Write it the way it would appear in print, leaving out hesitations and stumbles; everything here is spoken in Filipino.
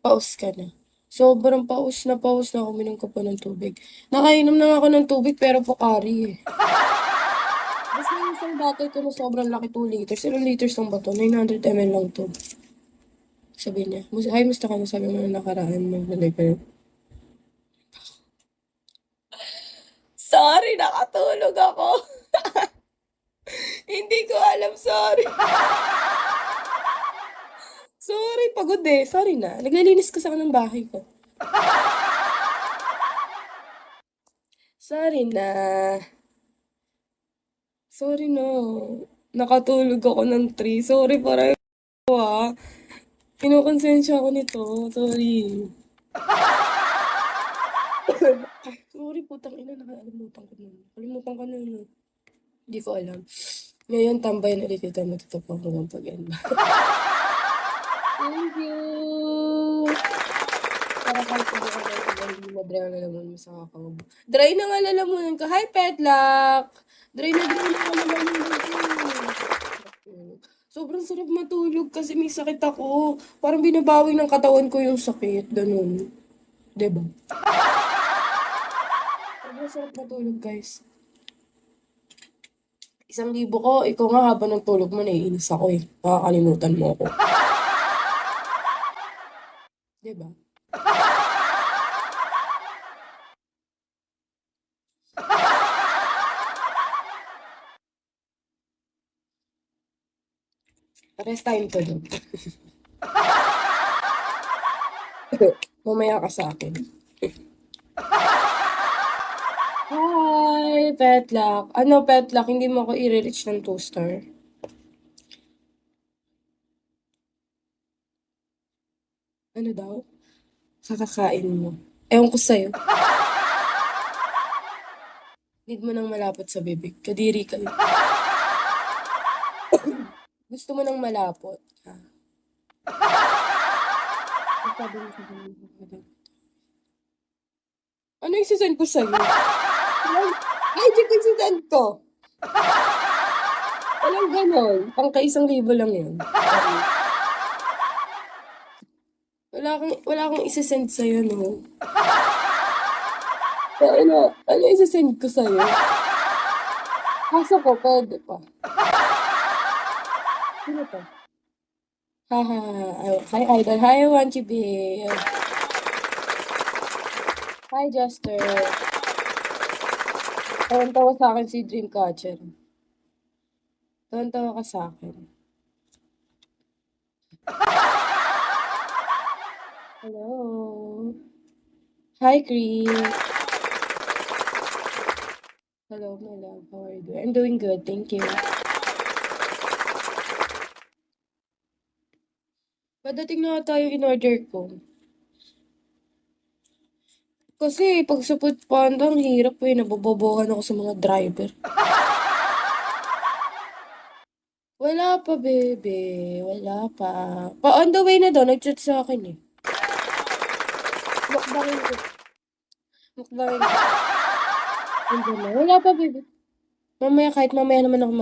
Paus ka na. Sobrang paus na ako, uminom ka pa ng tubig. Nakainom na nga ako ng tubig pero Pocari eh. Tapos may isang bottle ko na sobrang laki, 2 liters. Ilang liters lang ba to? 900 ml lang to. Sabi niya, ay, musta ka na? Sabi mo na nakaraan, mag-deliver. Sorry, nakatulog ako. Hindi ko alam, sorry. Sorry, pagod eh. Sorry na. Naglilinis kasi ako ng bahay ko. Sorry na. Sorry na. Nakatulog ako ng 3. Sorry para ko ah. Kinukonsensya ako nito. Sorry. Sorry, putang ina. Nakalimutan ko na. Nakalimutan ko na. Hindi ko alam. Ngayon, tambay na ulit ito. Matutupang ko ng pag-end. Thank you! Para kahit hindi ka hindi na-dry ang lalamunan mo sa kakao. Dry na nga lalamunan ko. Hi, Petlock! Dry na ang lalamunan ko. Sobrang sarap matulog kasi may sakit ako. Parang binabawi ng katawan ko yung sakit. Ganun. Diba? Sobrang sarap matulog, guys. 1,000 ko, ikaw nga habang ng tulog mo, naiinis ako eh. Nakakalimutan mo ako. Diba? Pares tayong tulog. Mamaya ka sa akin. Hi, Petlock. Ano, Petlock, hindi mo ako i-reach ng 2-star? Ano daw? Kakakain mo. Ewan ko sa'yo. Need mo nang malapot sa bibig. Kadiri ka. Gusto mo nang malapot. Ha? Ano yung sisend ko sa'yo? Ay, di ko sisend ko. Walang ganon. Pangka 1,000 lang yun. Wala kang isisend sa'yo, no? So, ano isisend ko sa'yo? Kaso ko, pwede pa. Sino to? Haha, hi idol. Hi, Wanchi Babe. Hi, Jester. Tawan-tawa sa akin si Dreamcatcher. Tawan-tawa ka sa akin. Hello. Hi, Chris. Hello, my love. How are you doing? I'm doing good, thank you. Padating na ata yung in-order ko. Kasi pag sa Foodpanda, ang hirap eh. Nabobobohan ako sa mga driver. Wala pa, bebe. Wala pa. On the way na daw. Nag-chat sa akin eh. Mukbangin ko. Mukbangin ko. Wala pa, bebe. Mamaya, kahit mamaya naman ako